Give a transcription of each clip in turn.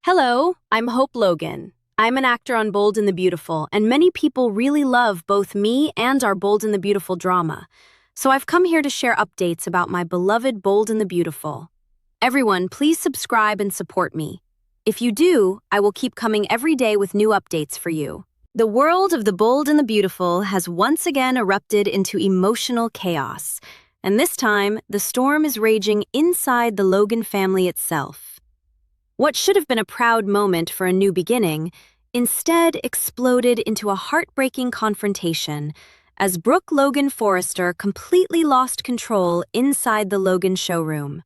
Hello, I'm Hope Logan. I'm an actor on Bold and the Beautiful, and many people really love both me and our Bold and the Beautiful drama. So I've come here to share updates about my beloved Bold and the Beautiful. Everyone, please subscribe and support me. If you do, I will keep coming every day with new updates for you. The world of the Bold and the Beautiful has once again erupted into emotional chaos, and this time, the storm is raging inside the Logan family itself. What should have been a proud moment for a new beginning instead exploded into a heartbreaking confrontation as Brooke Logan Forrester completely lost control inside the Logan showroom.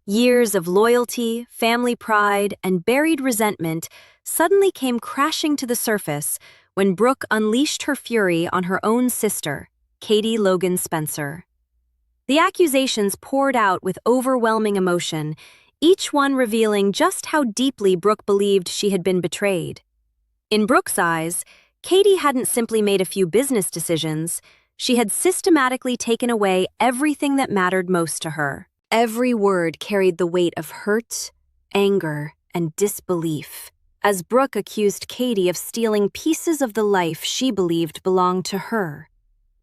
Years of loyalty, family pride, and buried resentment suddenly came crashing to the surface when Brooke unleashed her fury on her own sister, Katie Logan Spencer. The accusations poured out with overwhelming emotion, each one revealing just how deeply Brooke believed she had been betrayed. In Brooke's eyes, Katie hadn't simply made a few business decisions, she had systematically taken away everything that mattered most to her. Every word carried the weight of hurt, anger, and disbelief, as Brooke accused Katie of stealing pieces of the life she believed belonged to her.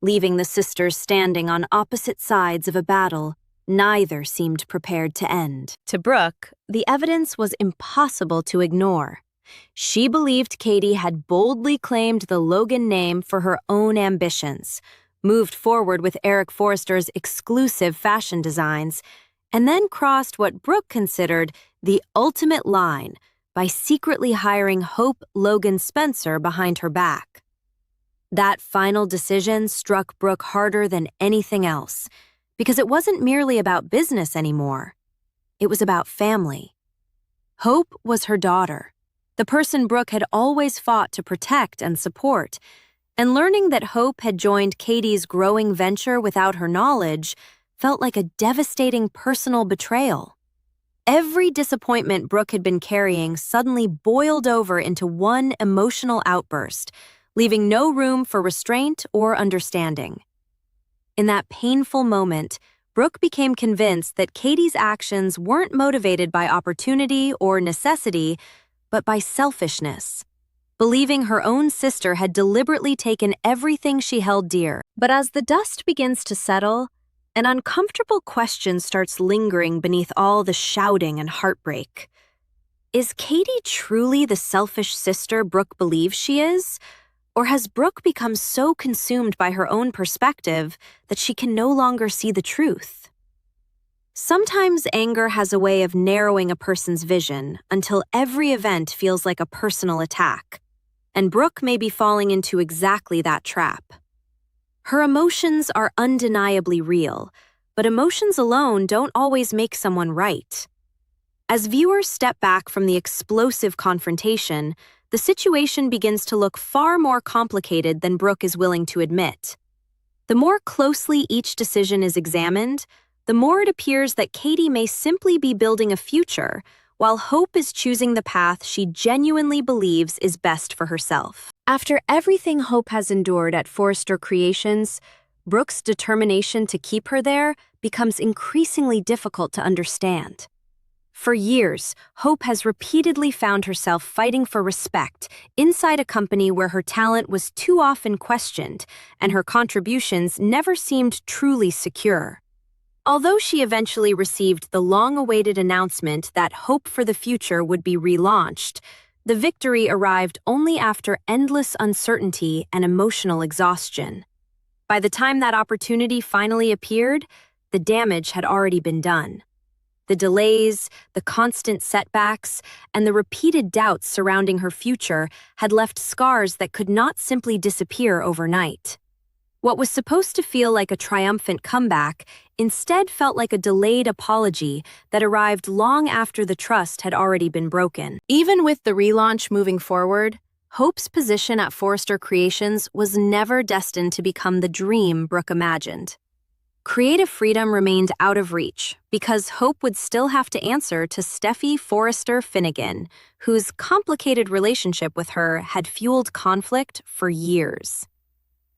Leaving the sisters standing on opposite sides of a battle neither seemed prepared to end. To Brooke, the evidence was impossible to ignore. She believed Katie had boldly claimed the Logan name for her own ambitions, moved forward with Eric Forrester's exclusive fashion designs, and then crossed what Brooke considered the ultimate line by secretly hiring Hope Logan Spencer behind her back. That final decision struck Brooke harder than anything else, because it wasn't merely about business anymore. It was about family. Hope was her daughter, the person Brooke had always fought to protect and support, and learning that Hope had joined Katie's growing venture without her knowledge felt like a devastating personal betrayal. Every disappointment Brooke had been carrying suddenly boiled over into one emotional outburst, leaving no room for restraint or understanding. In that painful moment, Brooke became convinced that Katie's actions weren't motivated by opportunity or necessity, but by selfishness, believing her own sister had deliberately taken everything she held dear. But as the dust begins to settle, an uncomfortable question starts lingering beneath all the shouting and heartbreak. Is Katie truly the selfish sister Brooke believes she is? Or has Brooke become so consumed by her own perspective that she can no longer see the truth? Sometimes anger has a way of narrowing a person's vision until every event feels like a personal attack, and Brooke may be falling into exactly that trap. Her emotions are undeniably real, but emotions alone don't always make someone right. As viewers step back from the explosive confrontation, the situation begins to look far more complicated than Brooke is willing to admit. The more closely each decision is examined, the more it appears that Katie may simply be building a future, while Hope is choosing the path she genuinely believes is best for herself. After everything Hope has endured at Forrester Creations, Brooke's determination to keep her there becomes increasingly difficult to understand. For years, Hope has repeatedly found herself fighting for respect inside a company where her talent was too often questioned and her contributions never seemed truly secure. Although she eventually received the long-awaited announcement that Hope for the Future would be relaunched, the victory arrived only after endless uncertainty and emotional exhaustion. By the time that opportunity finally appeared, the damage had already been done. The delays, the constant setbacks, and the repeated doubts surrounding her future had left scars that could not simply disappear overnight. What was supposed to feel like a triumphant comeback instead felt like a delayed apology that arrived long after the trust had already been broken. Even with the relaunch moving forward, Hope's position at Forrester Creations was never destined to become the dream Brooke imagined. Creative freedom remained out of reach because Hope would still have to answer to Steffi Forrester Finnegan, whose complicated relationship with her had fueled conflict for years.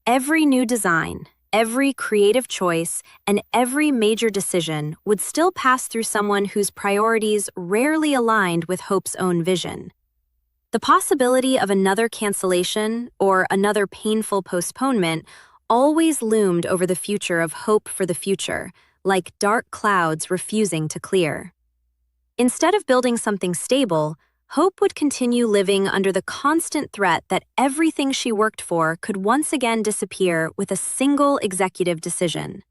Every new design, Every creative choice and every major decision would still pass through someone whose priorities rarely aligned with Hope's own vision. The possibility of another cancellation or another painful postponement always loomed over the future of Hope for the future, like dark clouds refusing to clear. Instead of building something stable, Hope would continue living under the constant threat that everything she worked for could once again disappear with a single executive decision.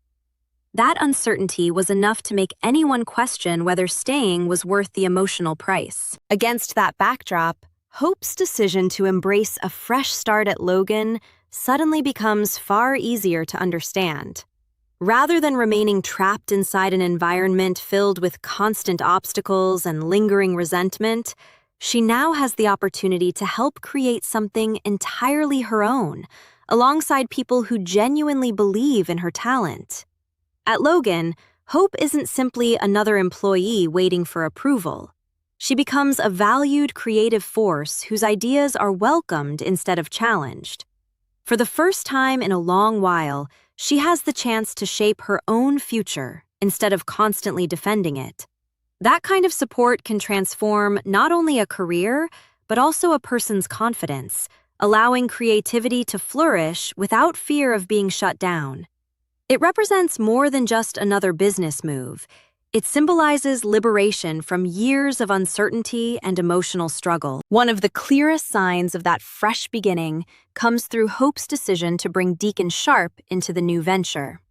That uncertainty was enough to make anyone question whether staying was worth the emotional price. Against that backdrop, Hope's decision to embrace a fresh start at Logan suddenly becomes far easier to understand. Rather than remaining trapped inside an environment filled with constant obstacles and lingering resentment, she now has the opportunity to help create something entirely her own, alongside people who genuinely believe in her talent. At Logan, Hope isn't simply another employee waiting for approval. She becomes a valued creative force whose ideas are welcomed instead of challenged. For the first time in a long while, she has the chance to shape her own future instead of constantly defending it. That kind of support can transform not only a career, but also a person's confidence, allowing creativity to flourish without fear of being shut down. It represents more than just another business move. It symbolizes liberation from years of uncertainty and emotional struggle. One of the clearest signs of that fresh beginning comes through Hope's decision to bring Deacon Sharp into the new venture.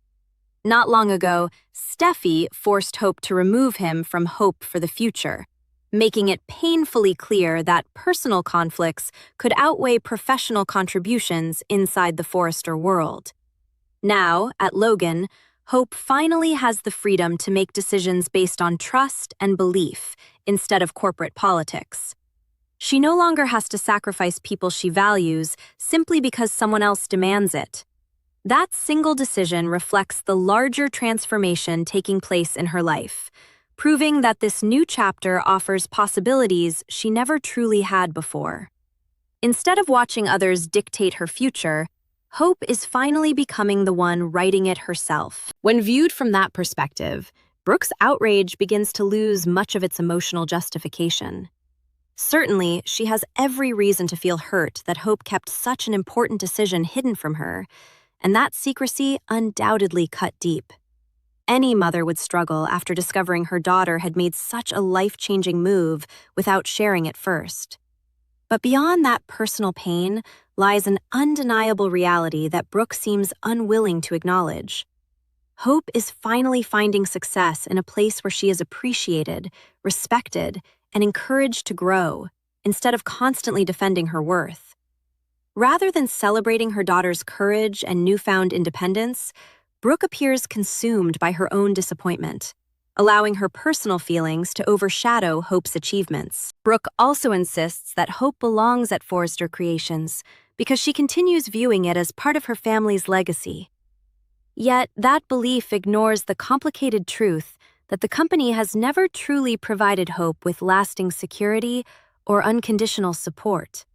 Not long ago, Steffi forced Hope to remove him from Hope for the future, making it painfully clear that personal conflicts could outweigh professional contributions inside the Forrester world. Now, at Logan, Hope finally has the freedom to make decisions based on trust and belief instead of corporate politics. She no longer has to sacrifice people she values simply because someone else demands it. That single decision reflects the larger transformation taking place in her life, proving that this new chapter offers possibilities she never truly had before. Instead of watching others dictate her future, Hope is finally becoming the one writing it herself. When viewed from that perspective, Brooke's outrage begins to lose much of its emotional justification. Certainly, she has every reason to feel hurt that Hope kept such an important decision hidden from her, and that secrecy undoubtedly cut deep. Any mother would struggle after discovering her daughter had made such a life-changing move without sharing it first. But beyond that personal pain lies an undeniable reality that Brooke seems unwilling to acknowledge. Hope is finally finding success in a place where she is appreciated, respected, and encouraged to grow, instead of constantly defending her worth. Rather than celebrating her daughter's courage and newfound independence, Brooke appears consumed by her own disappointment, allowing her personal feelings to overshadow Hope's achievements. Brooke also insists that Hope belongs at Forrester Creations because she continues viewing it as part of her family's legacy. Yet, that belief ignores the complicated truth that the company has never truly provided Hope with lasting security or unconditional support.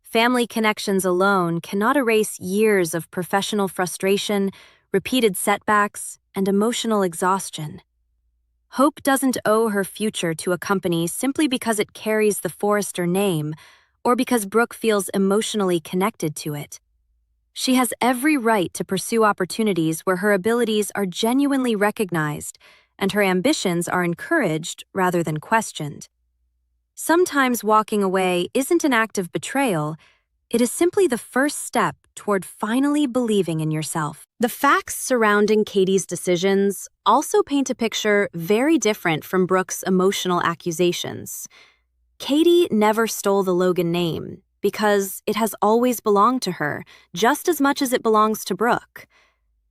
Family connections alone cannot erase years of professional frustration, repeated setbacks, and emotional exhaustion. Hope doesn't owe her future to a company simply because it carries the Forrester name or because Brooke feels emotionally connected to it. She has every right to pursue opportunities where her abilities are genuinely recognized and her ambitions are encouraged rather than questioned. Sometimes walking away isn't an act of betrayal, it is simply the first step toward finally believing in yourself. The facts surrounding Katie's decisions also paint a picture very different from Brooke's emotional accusations. Katie never stole the Logan name because it has always belonged to her, just as much as it belongs to Brooke.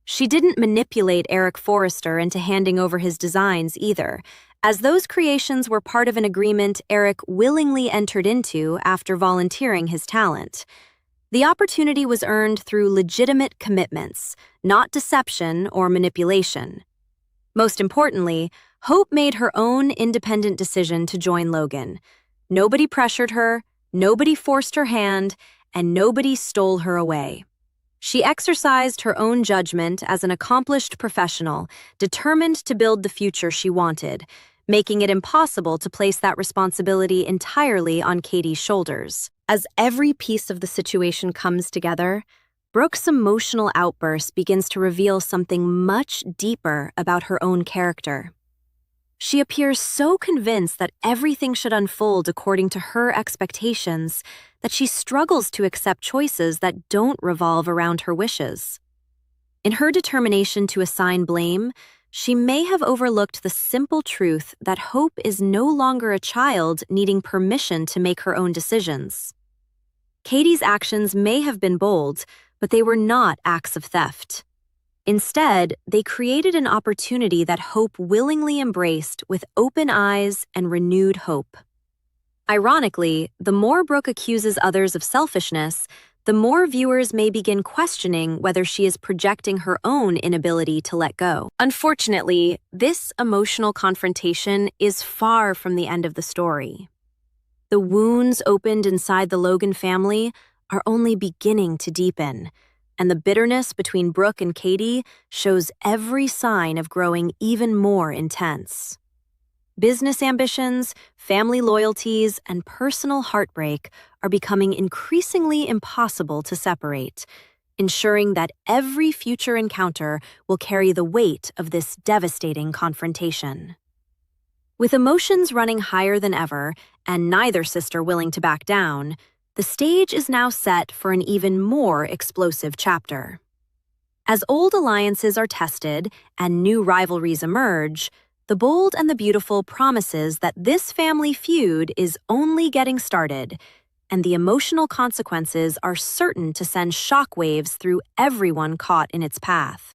She didn't manipulate Eric Forrester into handing over his designs either, as those creations were part of an agreement Eric willingly entered into after volunteering his talent. The opportunity was earned through legitimate commitments, not deception or manipulation. Most importantly, Hope made her own independent decision to join Logan. Nobody pressured her, nobody forced her hand, and nobody stole her away. She exercised her own judgment as an accomplished professional, determined to build the future she wanted, making it impossible to place that responsibility entirely on Katie's shoulders. As every piece of the situation comes together, Brooke's emotional outburst begins to reveal something much deeper about her own character. She appears so convinced that everything should unfold according to her expectations that she struggles to accept choices that don't revolve around her wishes. In her determination to assign blame, she may have overlooked the simple truth that Hope is no longer a child needing permission to make her own decisions. Katie's actions may have been bold, but they were not acts of theft. Instead, they created an opportunity that Hope willingly embraced with open eyes and renewed hope. Ironically, the more Brooke accuses others of selfishness, the more viewers may begin questioning whether she is projecting her own inability to let go. Unfortunately, this emotional confrontation is far from the end of the story. The wounds opened inside the Logan family are only beginning to deepen, and the bitterness between Brooke and Katie shows every sign of growing even more intense. Business ambitions, family loyalties, and personal heartbreak are becoming increasingly impossible to separate, ensuring that every future encounter will carry the weight of this devastating confrontation. With emotions running higher than ever, and neither sister willing to back down, the stage is now set for an even more explosive chapter. As old alliances are tested and new rivalries emerge, The Bold and the Beautiful promises that this family feud is only getting started, and the emotional consequences are certain to send shockwaves through everyone caught in its path.